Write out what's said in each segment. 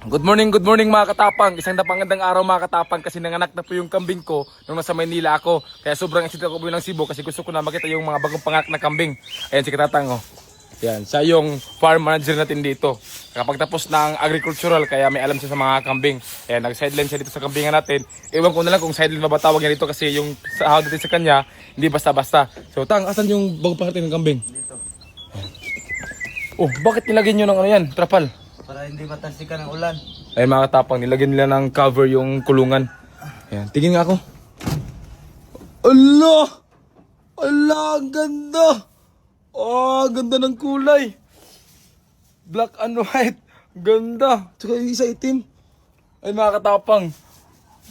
Good morning mga katapang. Isang napangandang araw mga katapang kasi nanganak na po yung kambing ko nung nasa Maynila ako. Kaya sobrang excited ako po ng Cebu kasi gusto ko na makita yung mga bagong panganak na kambing. Ayan si Katatang oh. Yan, siya yung farm manager natin dito. Kapag tapos ng agricultural kaya may alam siya sa mga kambing. Ayan, nag-sideline siya dito sa kambingan natin. Ewan ko na lang kung sideline ba ba tawag niya dito kasi yung sahod natin sa kanya hindi basta-basta. So Tang, asan yung bagong panganak ng kambing? Dito. Oh, bakit nilagyan nyo ng ano yan, trapal? Para hindi matalsikan ng ulan. Ay mga katapang, nilagyan nila ng cover yung kulungan. Ayan, tingin nga ako. Allah! Allah, ang ganda! Oh, ganda ng kulay. Black and white. Ganda. Tsaka yung isa itim. Ay mga katapang.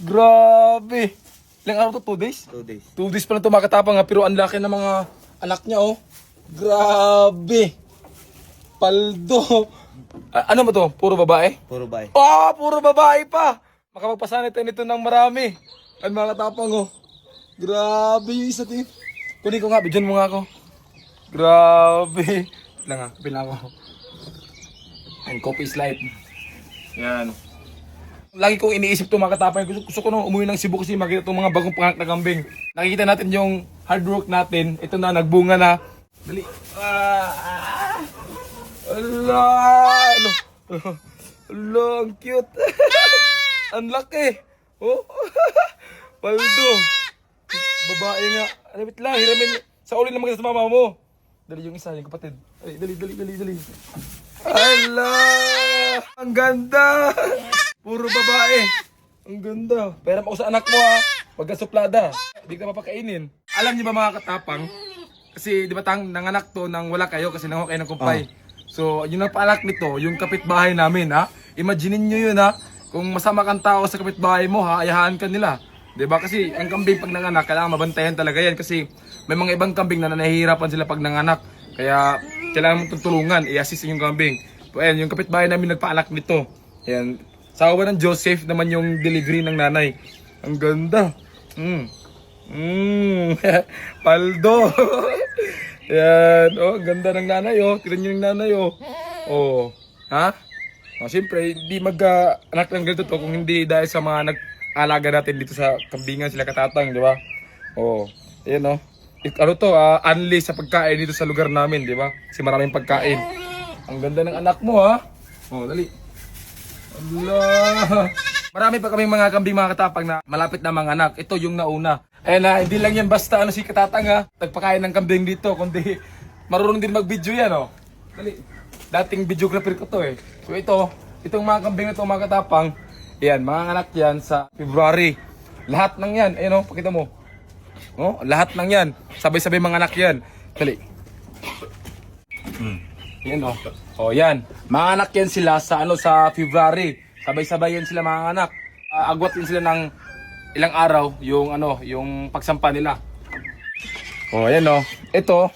Grabe. Ilang araw to? 2 days? 2 days. 2 days pa lang to mga katapang ha, pero ang laki ng mga anak niya oh. Grabe. Paldo. Ano ba to? Puro babae? Puro bay. Ah, puro babae pa. Makapagpasanit tayo nito ng marami. Ang mga katapang oh. Grabe yung isa din. Kunin ko nga, bidyan mo nga ako. Grabe. Lang nga, bilang ako. And coffee is life. Yan. Lagi kong iniisip to mga katapang. Gusto ko nung umuwi ng Cebu kasi makita itong mga bagong panganak na kambing. Nakikita natin yung hard work natin. Ito na, nagbunga na. Dali. Allah! Ano? Allah, ang cute. Ang laki. Oh. Paldo. Babae nga. Ano bit lang, hiramin. Sa uli naman sa mama mo. Dali yung isa, yung kapatid. Ay, dali. Allah! Ang ganda! Puro babae. Ang ganda. Pera mo sa anak mo ha. Pagka suplada. Hindi ka mapakainin. Alam niyo ba mga katapang? Kasi di ba nanganak to nang wala kayo kasi nanganak kayo ng kumpay. So, yung nagpaalak nito, yung kapitbahay namin ha. Imaginin nyo yun ha. Kung masama kang tao sa kapitbahay mo ha, ayahaan ka nila. Diba? Kasi ang kambing pag nanganak, kailangan mabantayan talaga yan. Kasi may mga ibang kambing na nahihirapan sila pag nanganak. Kaya kailangan mong tutulungan, i-assist yung kambing. So, ayan, yung kapitbahay namin nagpaalak nito. Ayan, sa awa ng Diyos, safe naman yung delivery ng nanay. Ang ganda. Paldo. Yan, oh, ganda ng nanay, oh. Tignan nyo yung nanay, oh. Oh, ha? Oh, siyempre, hindi mag-anak ng ganito to kung hindi dahil sa mga nag-alaga natin dito sa kambingan sila Katatang, di ba? Oh, ayan, oh. Ano to, unli sa pagkain dito sa lugar namin, di ba? Kasi maraming pagkain. Ang ganda ng anak mo, ha? Oh, dali. Allah! Marami pa kaming mga kambing mga katapang na malapit na mga anak. Ito yung nauna. Ayan na, hindi lang yan basta si Katatang ha. Nagpakain ng kambing dito, kundi marunong din mag-video yan oh. Dali. Dating videographer ko to eh. So itong mga kambing na ito mga katapang, yan, mga anak yan sa February. Lahat ng yan, ayan oh, pakita mo. Oh, lahat ng yan. Sabay-sabay mga anak yan. Dali. Yan oh. Oh yan. Mga anak yan sila sa sa February. Sabay-sabay yan sila mga anak. Agwat din sila ng ilang araw yung yung pagsampa nila. Oh, ayan oh. Ito,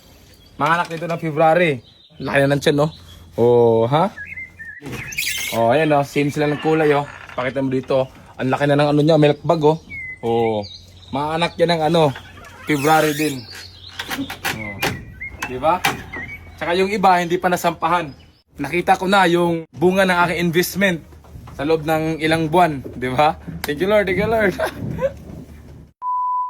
mga anak nito ng February. Laki na ng tiyan, no? Oh, ha? Oh, ayan oh. Same sila ng kulay, oh. Pakita mo dito. Ang laki na ng niya, milk bag, oh. Oh. Mga anak yan ng February din. Oh. Di ba? Tsaka yung iba, hindi pa nasampahan. Nakita ko na yung bunga ng aking investment sa loob ng ilang buwan, di ba? Thank you Lord, thank you Lord.